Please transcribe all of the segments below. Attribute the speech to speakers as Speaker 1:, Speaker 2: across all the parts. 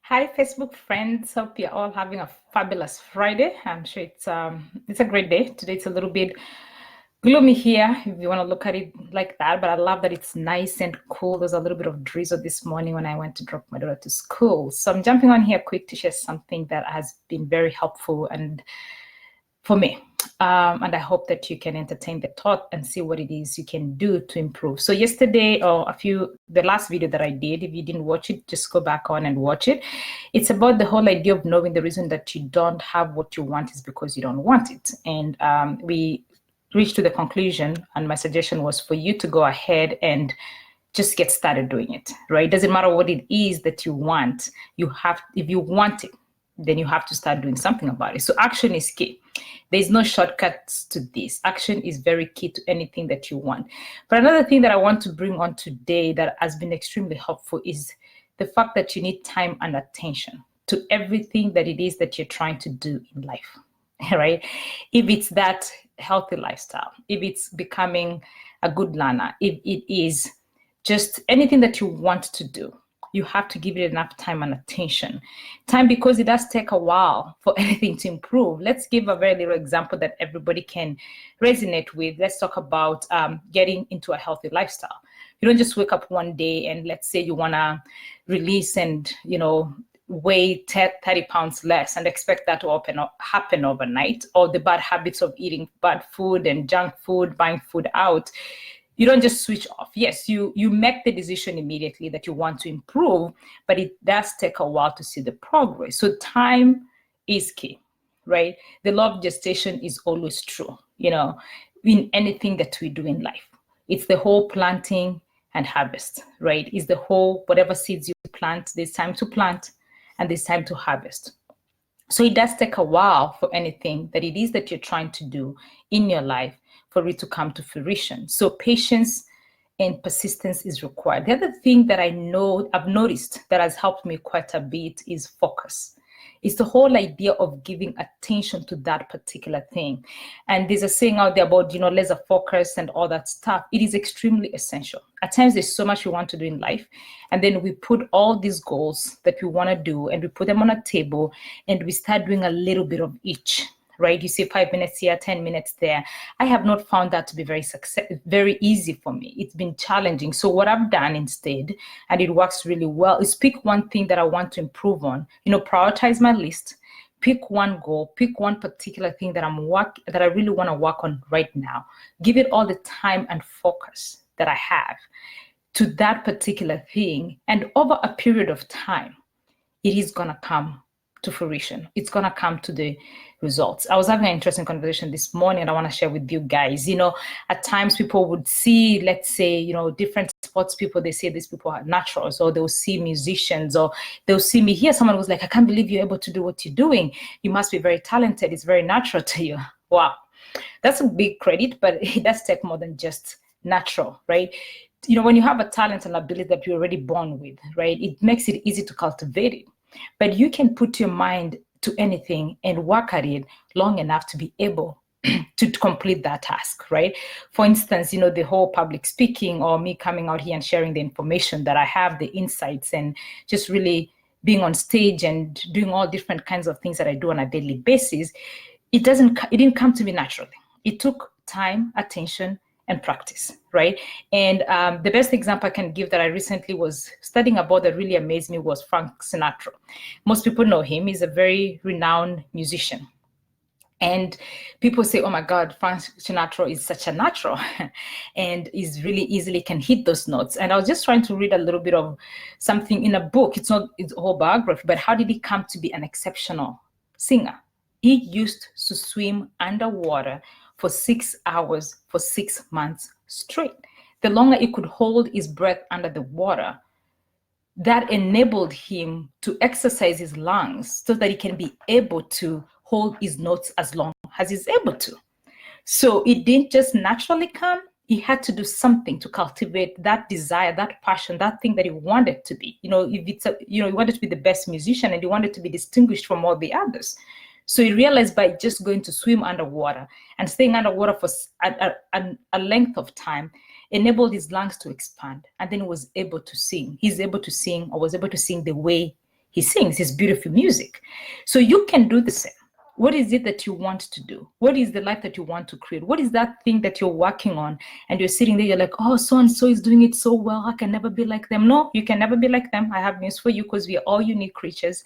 Speaker 1: Hi, Facebook friends. Hope you're all having a fabulous Friday. I'm sure it's a great day. Today it's a little bit gloomy here, if you want to look at it like that. But I love that it's nice and cool. There's a little bit of drizzle this morning when I went to drop my daughter to school. So I'm jumping on here quick to share something that has been very helpful and for me. And I hope that you can entertain the thought and see what it is you can do to improve. So yesterday, or the last video that I did, if you didn't watch it, just go back on and watch it. It's about the whole idea of knowing the reason that you don't have what you want is because you don't want it. And we reached to the conclusion, and my suggestion was for you to go ahead and just get started doing it, right? It doesn't matter what it is that you want. If you want it, then you have to start doing something about it. So action is key. There's no shortcuts to this. Action is very key to anything that you want. But another thing that I want to bring on today that has been extremely helpful is the fact that you need time and attention to everything that it is that you're trying to do in life, right? If it's that healthy lifestyle, if it's becoming a good learner, if it is just anything that you want to do, you have to give it enough time and attention. Time, because it does take a while for anything to improve. Let's give a very little example that everybody can resonate with. Let's talk about getting into a healthy lifestyle. You don't just wake up one day and let's say you want to release and, weigh 30 pounds less and expect that to happen overnight, or the bad habits of eating bad food and junk food, buying food out. You don't just switch off. Yes, you make the decision immediately that you want to improve, but it does take a while to see the progress. So time is key, right? The law of gestation is always true, in anything that we do in life. It's the whole planting and harvest, right? It's the whole, whatever seeds you plant, there's time to plant and there's time to harvest. So it does take a while for anything that it is that you're trying to do in your life for it to come to fruition. So patience and persistence is required. The other thing that I've noticed that has helped me quite a bit is focus. It's the whole idea of giving attention to that particular thing. And there's a saying out there about, laser focus and all that stuff. It is extremely essential. At times, there's so much we want to do in life. And then we put all these goals that we want to do and we put them on a table and we start doing a little bit of each. Right? You see 5 minutes here, 10 minutes there. I have not found that to be very easy for me. It's been challenging. So what I've done instead, and it works really well, is pick one thing that I want to improve on, prioritize my list, pick one goal, pick one particular thing that I really want to work on right now. Give it all the time and focus that I have to that particular thing. And over a period of time, it is going to come to fruition. It's going to come to the results. I was having an interesting conversation this morning and I want to share with you guys. At times people would see, let's say, different sports people, they say these people are naturals, or they'll see musicians, or they'll see me here. Someone was like, I can't believe you're able to do what you're doing. You must be very talented. It's very natural to you. Wow. That's a big credit, but it does take more than just natural, right? When you have a talent and ability that you're already born with, right, it makes it easy to cultivate it. But you can put your mind to anything and work at it long enough to be able to complete that task, right? For instance, the whole public speaking, or me coming out here and sharing the information that I have, the insights, and just really being on stage and doing all different kinds of things that I do on a daily basis, it didn't come to me naturally. It took time, attention, and practice, right? And the best example I can give that I recently was studying about that really amazed me was Frank Sinatra. Most people know him. He's a very renowned musician. And people say, oh my God, Frank Sinatra is such a natural and is really easily can hit those notes. And I was just trying to read a little bit of something in a book. It's not his whole biography, but how did he come to be an exceptional singer? He used to swim underwater for 6 hours for 6 months straight. The longer he could hold his breath under the water, that enabled him to exercise his lungs so that he can be able to hold his notes as long as he's able to. So it didn't just naturally come. He had to do something to cultivate that desire, that passion, that thing that he wanted to be. If it's he wanted to be the best musician and he wanted to be distinguished from all the others. So he realized by just going to swim underwater and staying underwater for a length of time enabled his lungs to expand, and then he was able to sing. He's able to sing, or was able to sing the way he sings his beautiful music. So you can do the same. What is it that you want to do? What is the life that you want to create? What is that thing that you're working on? And you're sitting there, you're like, oh, so and so is doing it so well. I can never be like them. No, you can never be like them. I have news for you, because we are all unique creatures.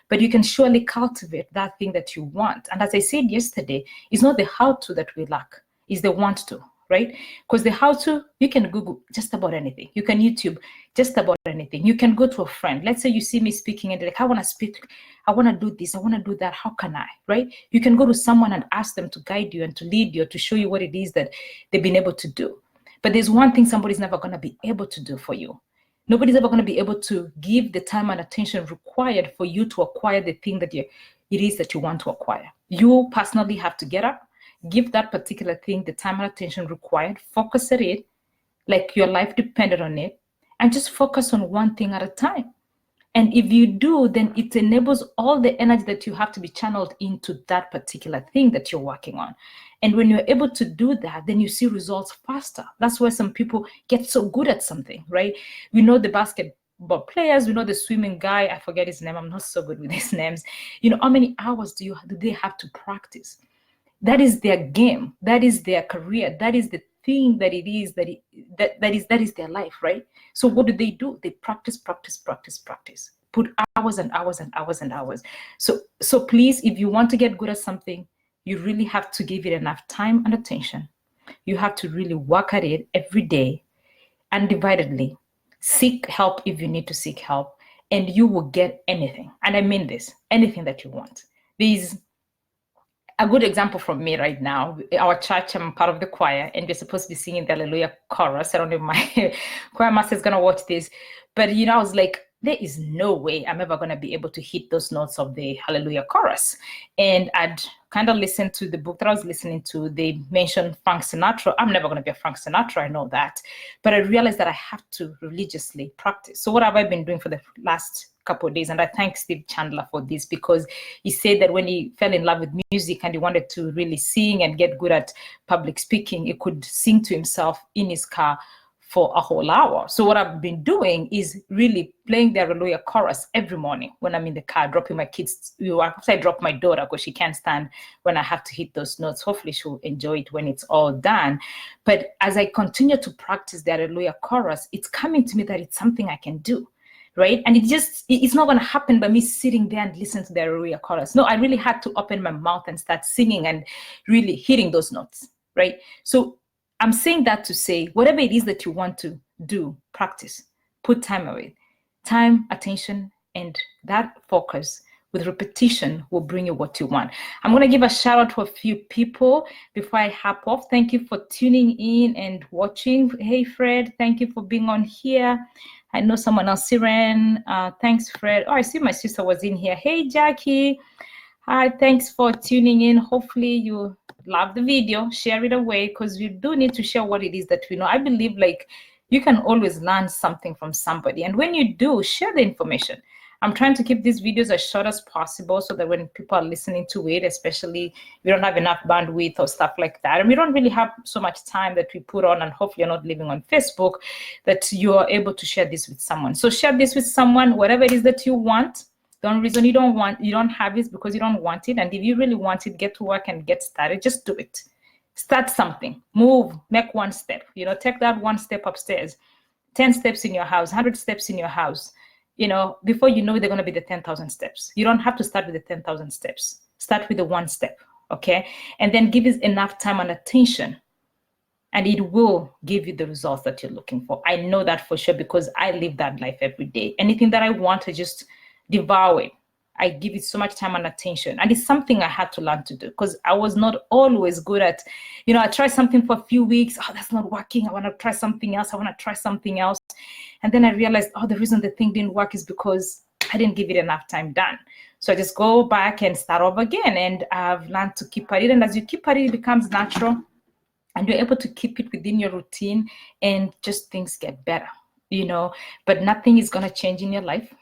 Speaker 1: But you can surely cultivate that thing that you want. And as I said yesterday, it's not the how to that we lack, it's the want to, right? Because the how to, you can Google just about anything. You can YouTube just about anything. You can go to a friend. Let's say you see me speaking and they're like, I want to speak, I want to do this, I want to do that. How can I, right? You can go to someone and ask them to guide you and to lead you, to show you what it is that they've been able to do. But there's one thing somebody's never going to be able to do for you. Nobody's ever going to be able to give the time and attention required for you to acquire the thing that it is that you want to acquire. You personally have to get up, give that particular thing the time and attention required, focus at it, like your life depended on it, and just focus on one thing at a time. And if you do, then it enables all the energy that you have to be channeled into that particular thing that you're working on. And when you're able to do that, then you see results faster. That's why some people get so good at something, right? We know the basketball players, we know the swimming guy, I forget his name, I'm not so good with his names. You know, how many hours do they have to practice? That is their game, that is their career, that is the thing that it is, that is their life, right? So what do? They practice, put hours and hours and hours and hours. So please, if you want to get good at something, you really have to give it enough time and attention. You have to really work at it every day, undividedly. Seek help if you need to seek help, and you will get anything. And I mean this, anything that you want. There's a good example from me right now. Our church, I'm part of the choir, and we're supposed to be singing the Hallelujah chorus. I don't know if my choir master is going to watch this, but I was like, there is no way I'm ever going to be able to hit those notes of the Hallelujah chorus. And I'd kind of listened to the book that I was listening to. They mentioned Frank Sinatra. I'm never going to be a Frank Sinatra, I know that. But I realized that I have to religiously practice. So what have I been doing for the last couple of days? And I thank Steve Chandler for this, because he said that when he fell in love with music and he wanted to really sing and get good at public speaking, he could sing to himself in his car for a whole hour. So what I've been doing is really playing the Hallelujah chorus every morning when I'm in the car, dropping my kids. After I drop my daughter, because she can't stand when I have to hit those notes. Hopefully she'll enjoy it when it's all done. But as I continue to practice the Hallelujah chorus, it's coming to me that it's something I can do, right? And it's not going to happen by me sitting there and listening to the Hallelujah chorus. No, I really had to open my mouth and start singing and really hitting those notes, right? So I'm saying that to say, whatever it is that you want to do, practice, put time away. Time, attention, and that focus with repetition will bring you what you want. I'm going to give a shout out to a few people before I hop off. Thank you for tuning in and watching. Hey, Fred, thank you for being on here. I know someone else, Siren. Thanks, Fred. Oh, I see my sister was in here. Hey, Jackie. Hi, thanks for tuning in. Hopefully you love the video, share it away, because we do need to share what it is that we know. I believe like you can always learn something from somebody. And when you do, share the information. I'm trying to keep these videos as short as possible so that when people are listening to it, especially we don't have enough bandwidth or stuff like that, and we don't really have so much time that we put on, and hopefully you're not living on Facebook, that you are able to share this with someone. So share this with someone, whatever it is that you want. The only reason you don't have it is because you don't want it. And if you really want it, get to work and get started. Just do it. Start something. Move. Make one step. Take that one step upstairs. 10 steps in your house, 100 steps in your house. Before you know it, they're going to be the 10,000 steps. You don't have to start with the 10,000 steps. Start with the one step, okay? And then give it enough time and attention, and it will give you the results that you're looking for. I know that for sure, because I live that life every day. Anything that I want, I just devour it. I give it so much time and attention. And it's something I had to learn to do, because I was not always good at, I tried something for a few weeks. Oh, that's not working. I want to try something else. And then I realized, the reason the thing didn't work is because I didn't give it enough time done. So I just go back and start over again. And I've learned to keep at it. And as you keep at it, it becomes natural. And you're able to keep it within your routine, and just things get better, But nothing is going to change in your life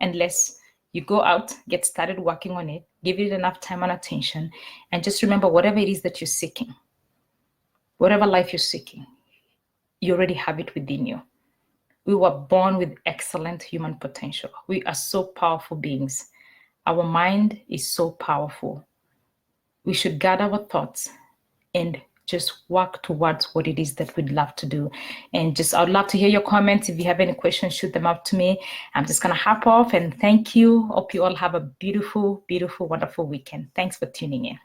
Speaker 1: unless you go out, get started working on it, give it enough time and attention, and just remember, whatever it is that you're seeking, whatever life you're seeking, you already have it within you. We were born with excellent human potential. We are so powerful beings. Our mind is so powerful. We should gather our thoughts and just work towards what it is that we'd love to do. And just, I'd love to hear your comments. If you have any questions, shoot them up to me. I'm just going to hop off and thank you. Hope you all have a beautiful, beautiful, wonderful weekend. Thanks for tuning in.